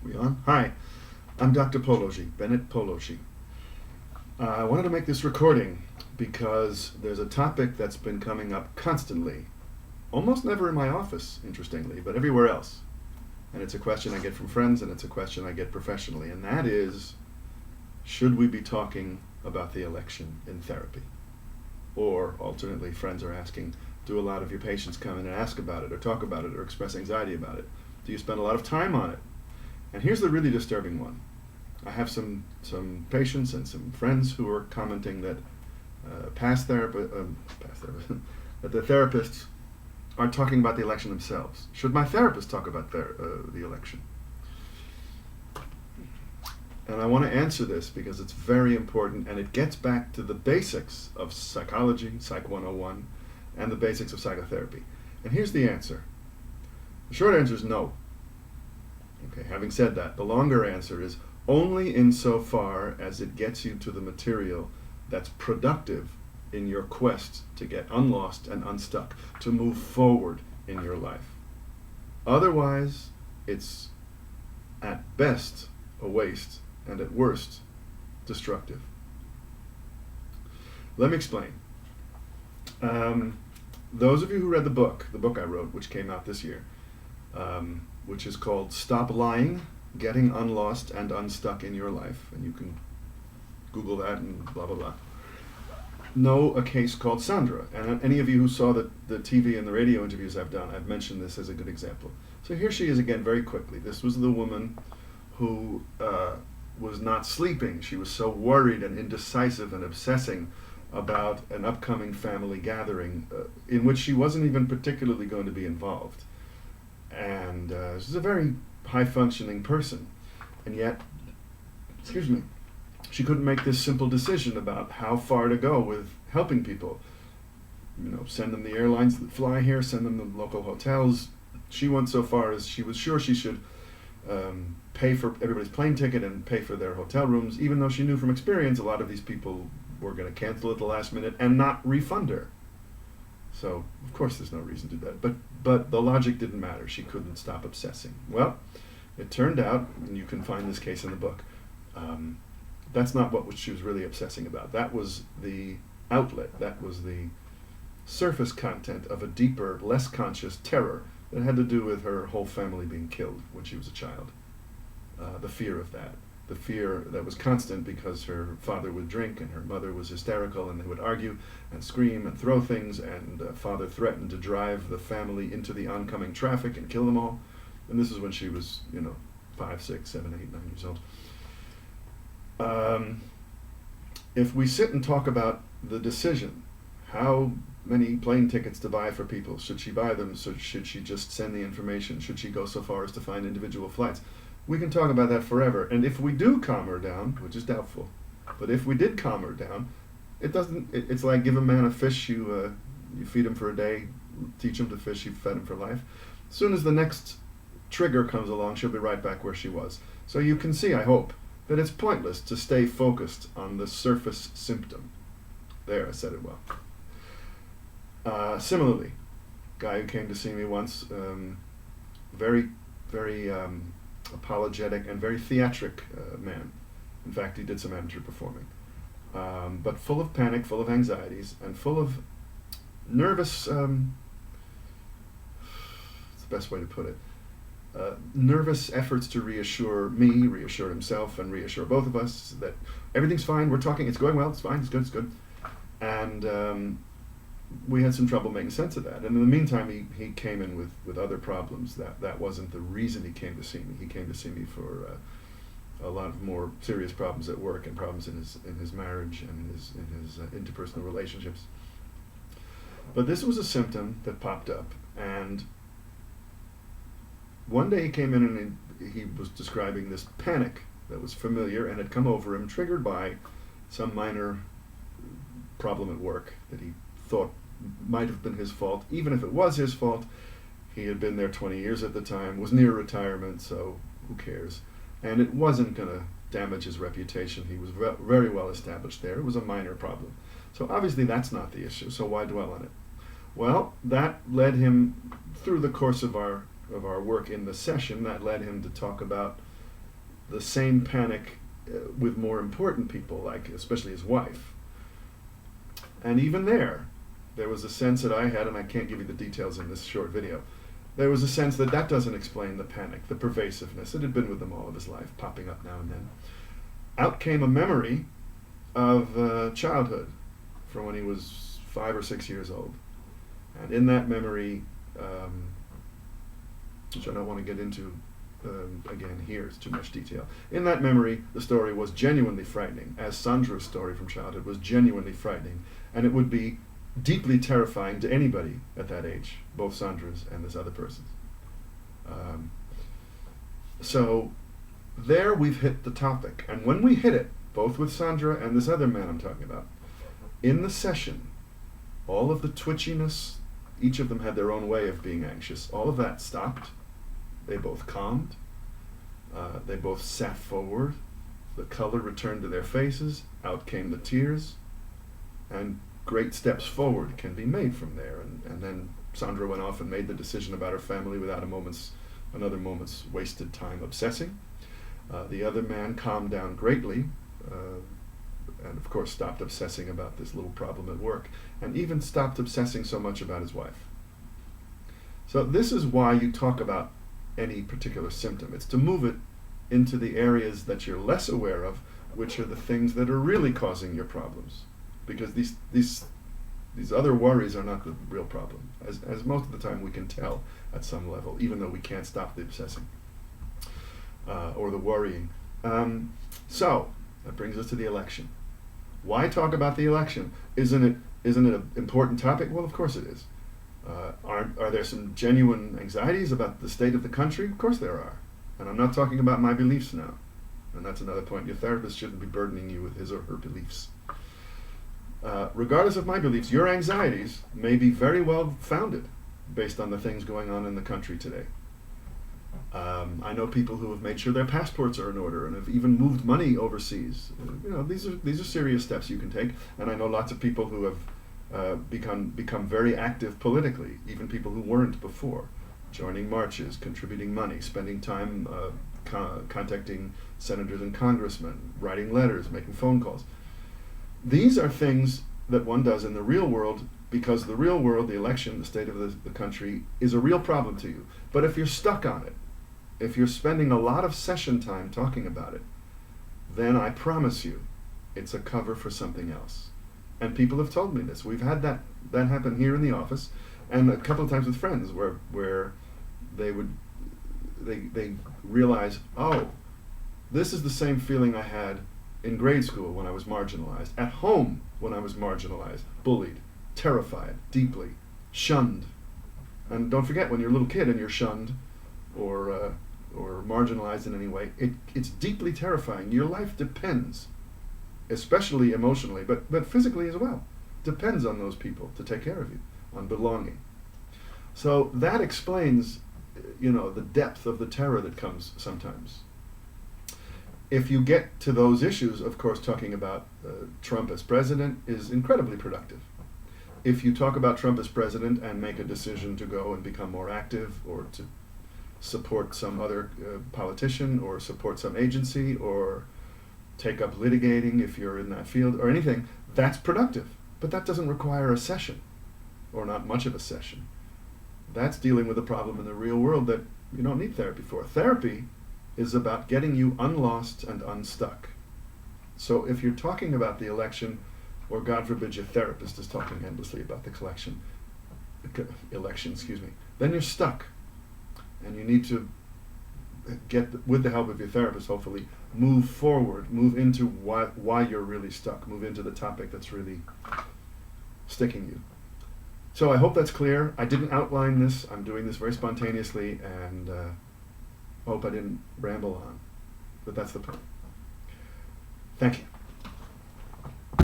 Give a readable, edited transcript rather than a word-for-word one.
We on? Hi, I'm Dr. Pologi, Bennett Pologi. I wanted to make this recording because there's a topic that's been coming up constantly, almost never in my office, interestingly, but everywhere else. And it's a question I get from friends, and it's a question I get professionally, and that is, should we be talking about the election in therapy? Or, alternately, friends are asking, do a lot of your patients come in and ask about it, or talk about it, or express anxiety about it? Do you spend a lot of time on it? And here's the really disturbing one. I have some patients and some friends who are commenting that that the therapists aren't talking about the election themselves. Should my therapist talk about the election? And I want to answer this because it's very important, and it gets back to the basics of psychology, Psych 101, and the basics of psychotherapy. And here's the answer. The short answer is no. Okay, having said that, the longer answer is only insofar as it gets you to the material that's productive in your quest to get unlost and unstuck, to move forward in your life. Otherwise, it's at best a waste, and at worst, destructive. Let me explain. Those of you who read the book I wrote, which came out this year, which is called Stop Lying, Getting Unlost and Unstuck in Your Life, and you can Google that and blah, blah, blah, know a case called Sandra. And any of you who saw the TV and the radio interviews I've done, I've mentioned this as a good example. So here she is again very quickly. This was the woman who was not sleeping. She was so worried and indecisive and obsessing about an upcoming family gathering in which she wasn't even particularly going to be involved. And she's a very high-functioning person, and yet, she couldn't make this simple decision about how far to go with helping people. You know, send them the airlines that fly here, send them the local hotels. She went so far as she was sure she should pay for everybody's plane ticket and pay for their hotel rooms, even though she knew from experience a lot of these people were going to cancel at the last minute and not refund her. So, of course, there's no reason to do that. But the logic didn't matter. She couldn't stop obsessing. Well, it turned out, and you can find this case in the book, that's not what she was really obsessing about. That was the outlet. That was the surface content of a deeper, less conscious terror that had to do with her whole family being killed when she was a child. The fear of that. The fear that was constant because her father would drink and her mother was hysterical and they would argue and scream and throw things, and father threatened to drive the family into the oncoming traffic and kill them all. And this is when she was, 5, 6, 7, 8, 9 years old. If we sit and talk about the decision, how many plane tickets to buy for people, should she buy them, should she just send the information, should she go so far as to find individual flights, we can talk about that forever. And if we do calm her down, which is doubtful, but if we did calm her down, it's like give a man a fish, you feed him for a day, teach him to fish, you fed him for life. As soon as the next trigger comes along, she'll be right back where she was. So you can see, I hope, that it's pointless to stay focused on the surface symptom. There, I said it well. Similarly, guy who came to see me once, very, very apologetic and very theatric man. In fact, he did some amateur performing. But full of panic, full of anxieties, and full of nervous, it's the best way to put it, nervous efforts to reassure me, reassure himself, and reassure both of us that everything's fine, we're talking, it's going well, it's fine, it's good, it's good. And we had some trouble making sense of that. And in the meantime, he came in with other problems. That wasn't the reason he came to see me. He came to see me for a lot of more serious problems at work and problems in his marriage and in his interpersonal relationships. But this was a symptom that popped up, and one day he came in and he was describing this panic that was familiar and had come over him, triggered by some minor problem at work that he thought might have been his fault. Even if it was his fault, he had been there 20 years at the time, was near retirement, so who cares? And it wasn't going to damage his reputation. He was very well established there. It was a minor problem. So obviously that's not the issue, so why dwell on it? Well, that led him, through the course of our work in the session, that led him to talk about the same panic with more important people, like especially his wife. And even there was a sense that I had, and I can't give you the details in this short video, there was a sense that that doesn't explain the panic, the pervasiveness. It had been with him all of his life, popping up now and then. Out came a memory of childhood from when he was 5 or 6 years old. And in that memory, which I don't want to get into again here, it's too much detail. In that memory, the story was genuinely frightening, as Sandra's story from childhood was genuinely frightening. And it would be deeply terrifying to anybody at that age, both Sandra's and this other person's. So there we've hit the topic. And when we hit it, both with Sandra and this other man I'm talking about, in the session, all of the twitchiness, each of them had their own way of being anxious, all of that stopped. They both calmed. They both sat forward. The color returned to their faces. Out came the tears. And great steps forward can be made from there. And then Sandra went off and made the decision about her family without another moment's wasted time obsessing. The other man calmed down greatly, and of course stopped obsessing about this little problem at work, and even stopped obsessing so much about his wife. So this is why you talk about any particular symptom. It's to move it into the areas that you're less aware of, which are the things that are really causing your problems. Because these other worries are not the real problem, as most of the time we can tell at some level, even though we can't stop the obsessing or the worrying. So that brings us to the election. Why talk about the election? Isn't it an important topic? Well, of course it is. Are there some genuine anxieties about the state of the country? Of course there are. And I'm not talking about my beliefs now. And that's another point. Your therapist shouldn't be burdening you with his or her beliefs. Regardless of my beliefs, your anxieties may be very well founded based on the things going on in the country today. I know people who have made sure their passports are in order and have even moved money overseas. These are serious steps you can take. And I know lots of people who have become very active politically, even people who weren't before, joining marches, contributing money, spending time contacting senators and congressmen, writing letters, making phone calls. These are things that one does in the real world because the real world, the election, the state of the country, is a real problem to you. But if you're stuck on it, if you're spending a lot of session time talking about it, then I promise you it's a cover for something else. And people have told me this. We've had that happen here in the office, and a couple of times with friends where they realize, oh, this is the same feeling I had in grade school when I was marginalized, at home when I was marginalized, bullied, terrified, deeply, shunned. And don't forget, when you're a little kid and you're shunned or marginalized in any way, it's deeply terrifying. Your life depends, especially emotionally, but physically as well, depends on those people to take care of you, on belonging. So that explains, the depth of the terror that comes sometimes. If you get to those issues, of course, talking about Trump as president is incredibly productive. If you talk about Trump as president and make a decision to go and become more active or to support some other politician or support some agency or take up litigating if you're in that field or anything, that's productive. But that doesn't require a session, or not much of a session. That's dealing with a problem in the real world that you don't need therapy for. Therapy is about getting you unlost and unstuck. So if you're talking about the election, or God forbid your therapist is talking endlessly about the election, then you're stuck. And you need to get, with the help of your therapist, hopefully, move forward, move into why you're really stuck, move into the topic that's really sticking you. So I hope that's clear. I didn't outline this. I'm doing this very spontaneously, and hope I didn't ramble on. But that's the point. Thank you.